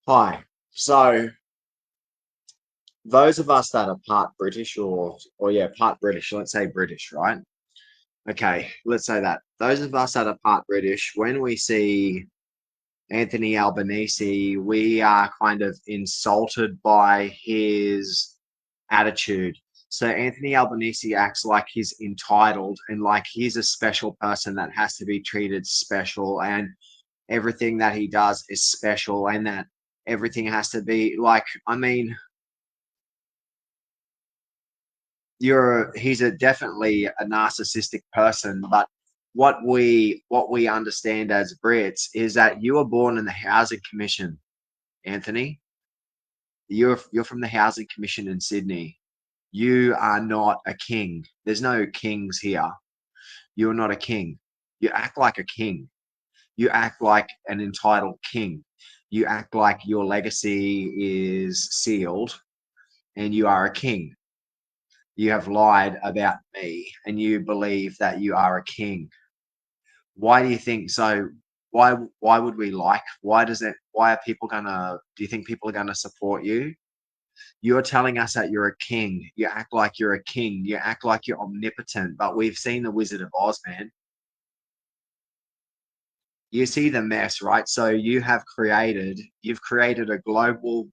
Hi. So those of us that are part British or yeah, part British, let's say British, right? Okay, let's say that. Those of us that are part British, when we see Anthony Albanese, we are kind of insulted by his attitude. So Anthony Albanese acts like he's entitled and like he's a special person that has to be treated special, and everything that he does is special, and that everything has to be like, I mean, he's a definitely a narcissistic person, but what we understand as Brits is that you were born in the housing commission, Anthony. You're from the housing commission in Sydney. You are not a king. There's no kings here. You're not a king. You act like a king. You act like an entitled king. You act like your legacy is sealed and you are a king. You have lied about me and you believe that you are a king. Why do you think so? Why would we like? Why are people gonna do you think people are gonna support you? You're telling us that you're a king. You act like you're a king. You act like you're omnipotent, but we've seen the Wizard of Oz, man. You see the mess, right? So you've created a global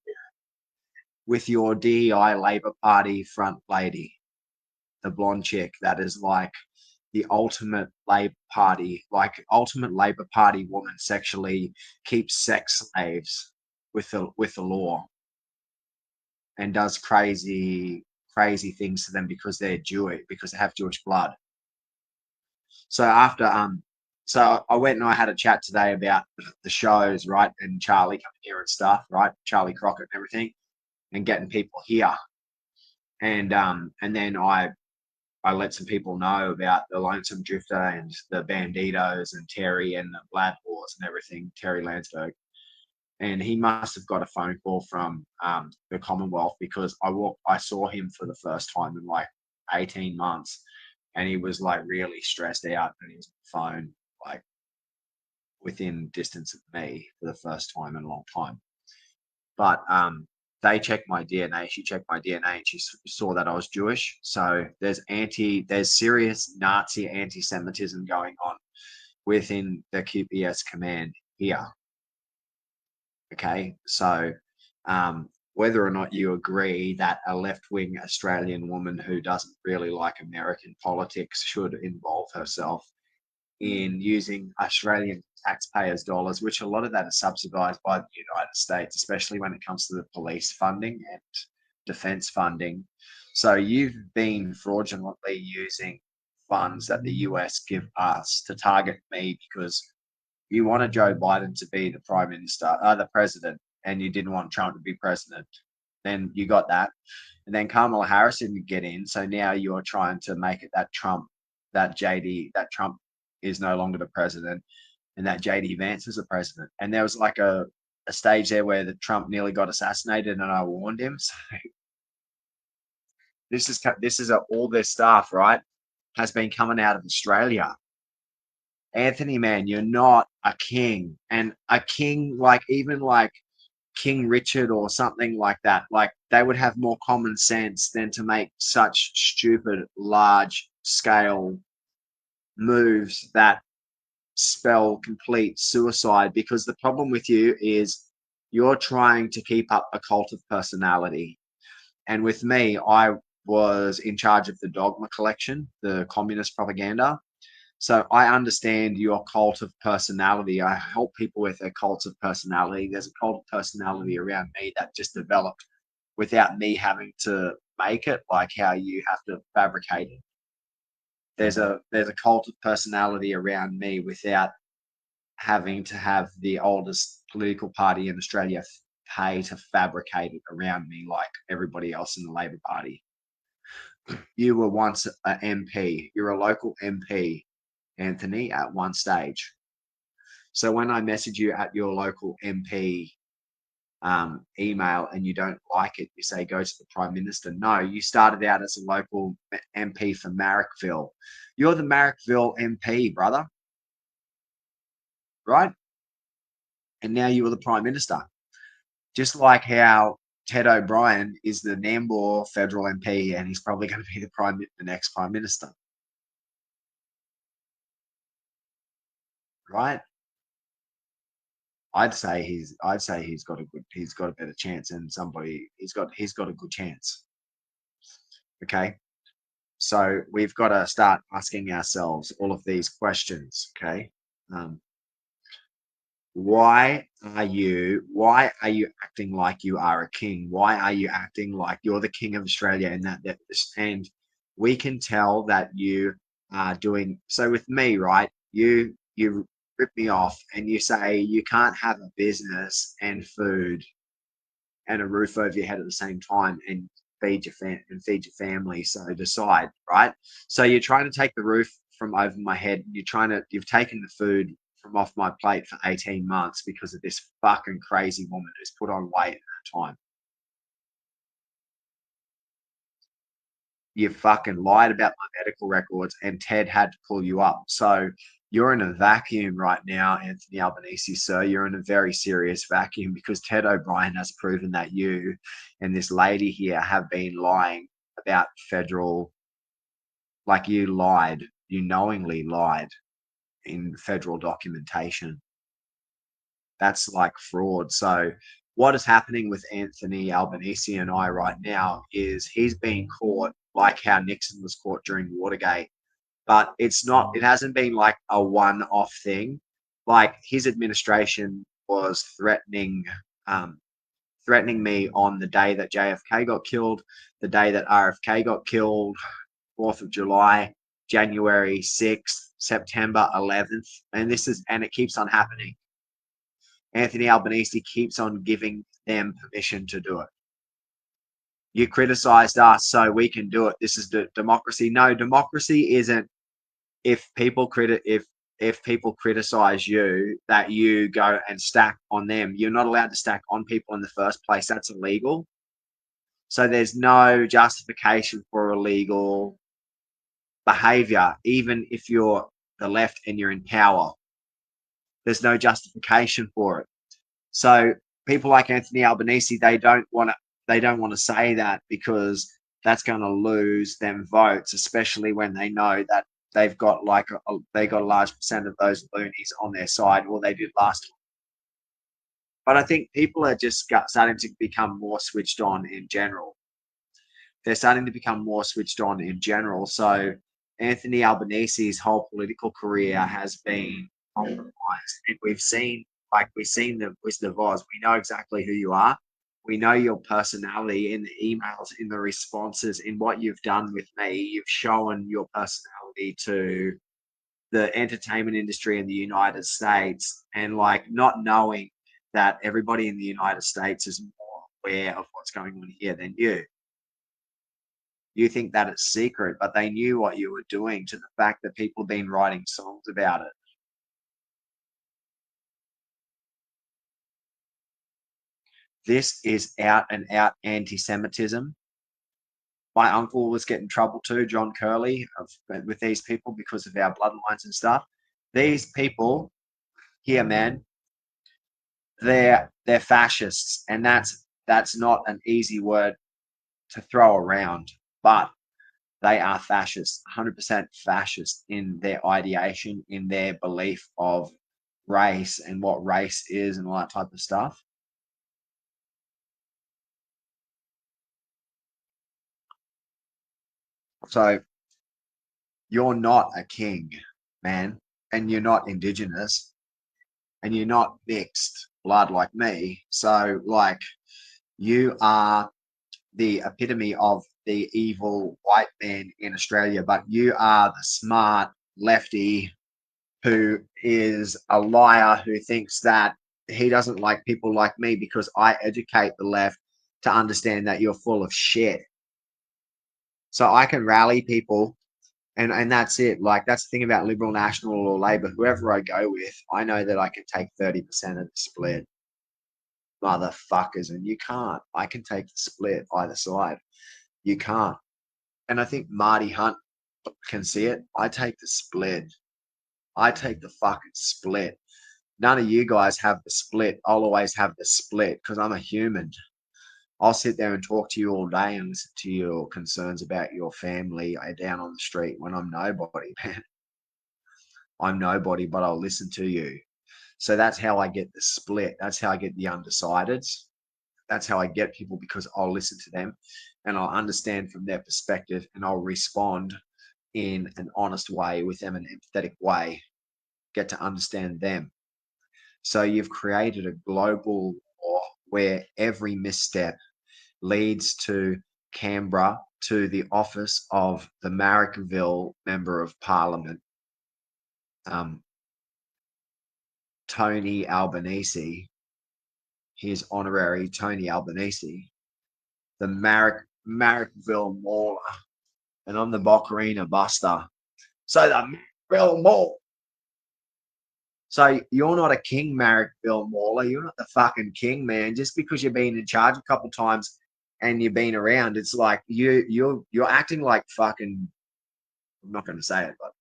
with your DEI Labour Party front lady, the blonde chick that is like the ultimate Labour Party, like ultimate Labour Party woman sexually keeps sex slaves with the law and does crazy things to them because they're Jewish, because they have Jewish blood. So so I went and I had a chat today about the shows, right? And Charlie coming here and stuff, right? Charlie Crockett and everything, and getting people here. And then I let some people know about the Lonesome Drifter and the Banditos and Terry and the Blood Wars and everything, Terry Landsberg. And he must have got a phone call from the Commonwealth because I saw him for the first time in like 18 months, and he was like really stressed out, and he was on the phone like within distance of me for the first time in a long time. But they checked my DNA. She checked my DNA, and she saw that I was Jewish. So there's serious Nazi anti-Semitism going on within the QPS command here. Okay, so whether or not you agree that a left-wing Australian woman who doesn't really like American politics should involve herself in using Australian taxpayers' dollars, which a lot of that is subsidised by the United States, especially when it comes to the police funding and defence funding. So you've been fraudulently using funds that the US give us to target me because you wanted Joe Biden to be the prime minister, the president, and you didn't want Trump to be president. Then you got that, and then Kamala Harris didn't get in. So now you're trying to make it that Trump is no longer the president, and that JD Vance is the president. And there was like a stage there where the Trump nearly got assassinated, and I warned him. So all this stuff, right, has been coming out of Australia. Anthony, man, you're not a king. And a king, like, even like King Richard or something like that, like, they would have more common sense than to make such stupid, large scale moves that spell complete suicide. Because the problem with you is you're trying to keep up a cult of personality. And with me, I was in charge of the dogma collection, the communist propaganda. So I understand your cult of personality. I help people with their cults of personality. There's a cult of personality around me that just developed without me having to make it, like how you have to fabricate it. There's a cult of personality around me without having to have the oldest political party in Australia pay to fabricate it around me like everybody else in the Labor Party. You were once an MP. You're a local MP, Anthony, at one stage. So when I message you at your local MP email and you don't like it, you say go to the Prime Minister. No, you started out as a local MP for Marrickville. You're the Marrickville MP, brother, right? And now you are the Prime Minister. Just like how Ted O'Brien is the Nambour federal MP and he's probably going to be the next prime minister, right? I'd say he's got a better chance than somebody he's got a good chance. Okay. So we've got to start asking ourselves all of these questions. Okay. Um, why are you acting like you are a king? Why are you acting like you're the king of Australia and we can tell that you are doing so with me, right? You rip me off and you say you can't have a business and food and a roof over your head at the same time and feed your family. So decide, right? So you're trying to take the roof from over my head. You've taken the food from off my plate for 18 months because of this fucking crazy woman who's put on weight in that time. You fucking lied about my medical records and Ted had to pull you up. So you're in a vacuum right now, Anthony Albanese, sir. You're in a very serious vacuum because Ted O'Brien has proven that you and this lady here have been lying about federal, like you lied, you knowingly lied in federal documentation. That's like fraud. So what is happening with Anthony Albanese and I right now is he's being caught like how Nixon was caught during Watergate, but it hasn't been like a one-off thing. Like his administration was um, threatening me on the day that JFK got killed, the day that RFK got killed, 4th of July, January 6th, September 11th, and it keeps on happening. Anthony Albanese keeps on giving them permission to do it. You criticized us, so we can do it. This is the democracy. No, democracy isn't if people criticize you that you go and stack on them. You're not allowed to stack on people in the first place. That's illegal. So there's no justification for illegal behavior, even if you're the left and you're in power. There's no justification for it. So people like Anthony Albanese, they don't want to say that because that's going to lose them votes, especially when they know that they got a large percent of those loonies on their side, or they did last time. But I think people are just starting to become more switched on in general. They're starting to become more switched on in general. So Anthony Albanese's whole political career has been compromised, and we've seen the Wizard of Oz. We know exactly who you are. We know your personality in the emails, in the responses, in what you've done with me. You've shown your personality to the entertainment industry in the United States, and like not knowing that everybody in the United States is more aware of what's going on here than you. You think that it's secret, but they knew what you were doing to the fact that people have been writing songs about it. This is out and out anti Semitism. My uncle was getting trouble too, John Curley, with these people because of our bloodlines and stuff. These people here, man, they're fascists, and that's not an easy word to throw around, but they are fascists, 100% fascist in their ideation, in their belief of race and what race is and all that type of stuff. So you're not a king, man, and you're not indigenous and you're not mixed blood like me. So, like, you are the epitome of the evil white man in Australia, but you are the smart lefty who is a liar who thinks that he doesn't like people like me because I educate the left to understand that you're full of shit. So I can rally people and that's it. Like that's the thing about Liberal National or Labor, whoever I go with, I know that I can take 30% of the split. Motherfuckers, and you can't. I can take the split either side. You can't. And I think Marty Hunt can see it. I take the split. I take the fucking split. None of you guys have the split. I'll always have the split because I'm a human. I'll sit there and talk to you all day and listen to your concerns about your family down on the street when I'm nobody, man. I'm nobody, but I'll listen to you. So that's how I get the split. That's how I get the undecideds. That's how I get people, because I'll listen to them and I'll understand from their perspective and I'll respond in an honest way with them, an empathetic way, get to understand them. So you've created a global war where every misstep leads to Canberra, to the office of the Marrickville Member of Parliament, um, Tony Albanese, his honorary Tony Albanese, the Marrickville Mauler, and I'm the Boccarina Buster. So the Marrickville Mall. So you're not a king, Marrickville Mauler. You're not the fucking king, man. Just because you've been in charge a couple times and you've been around, it's like you're acting like fucking. I'm not going to say it, but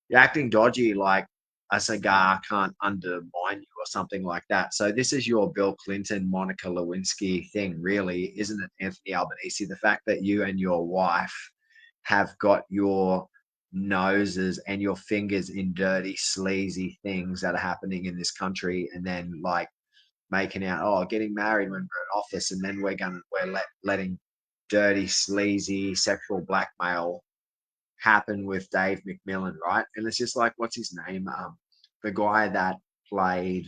you're acting dodgy, like a cigar can't undermine you or something like that. So this is your Bill Clinton, Monica Lewinsky thing, really, isn't it, Anthony Albanese? The fact that you and your wife have got your noses and your fingers in dirty, sleazy things that are happening in this country, and then like making out, oh, getting married when we're in office, and then letting dirty, sleazy, sexual blackmail happen with Dave MacMillan, right? And it's just like, what's his name? The guy that played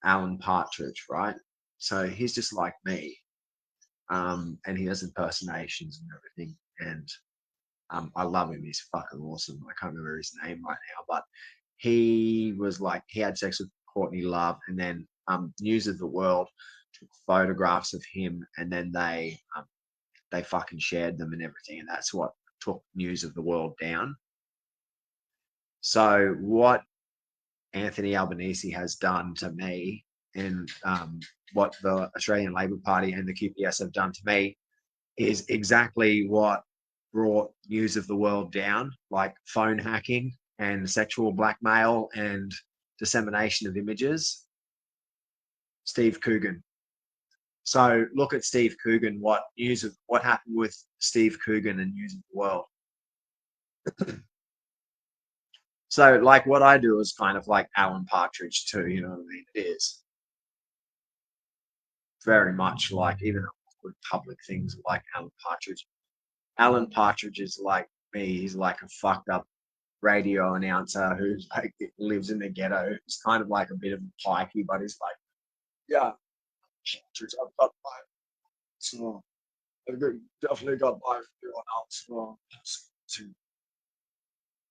Alan Partridge, right? So he's just like me. And he does impersonations and everything. And I love him. He's fucking awesome. I can't remember his name right now, but he was like, he had sex with Courtney Love, and then News of the World took photographs of him, and then they fucking shared them and everything, and that's what took News of the World down. So what Anthony Albanese has done to me, and what the Australian Labor Party and the QPS have done to me, is exactly what brought News of the World down, like phone hacking and sexual blackmail and dissemination of images. Steve Coogan. So look at Steve Coogan. What happened with Steve Coogan and News of the World? So like what I do is kind of like Alan Partridge too, you know what I mean? It is very much like, even with public things like Alan Partridge. Alan Partridge is like me. He's like a fucked up radio announcer who's like lives in the ghetto. He's kind of like a bit of a pikey, but he's like, yeah, I've got my, so I've definitely got my everyone else. So,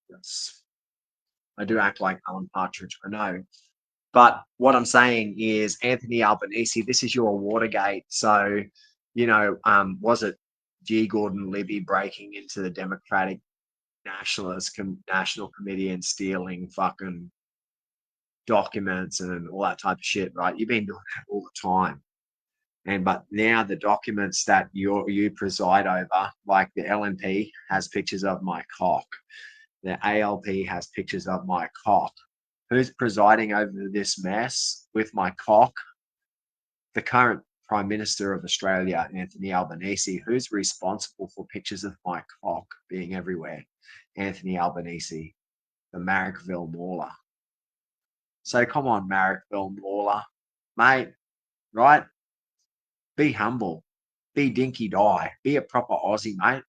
yes, I do act like Alan Partridge, I know. But what I'm saying is, Anthony Albanese, this is your Watergate. So, was it G. Gordon Libby breaking into the Democratic National Committee and stealing fucking documents and all that type of shit, right? You've been doing that all the time. But now the documents that you preside over, like the LNP has pictures of my cock, the ALP has pictures of my cock. Who's presiding over this mess with my cock? The current Prime Minister of Australia, Anthony Albanese. Who's responsible for pictures of my cock being everywhere? Anthony Albanese, the Marrickville Mauler. So come on, Marrickville Mauler, mate, right? Be humble, be dinky die, be a proper Aussie, mate.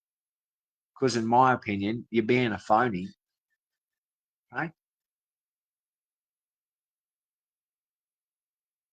Because in my opinion, you're being a phony, right?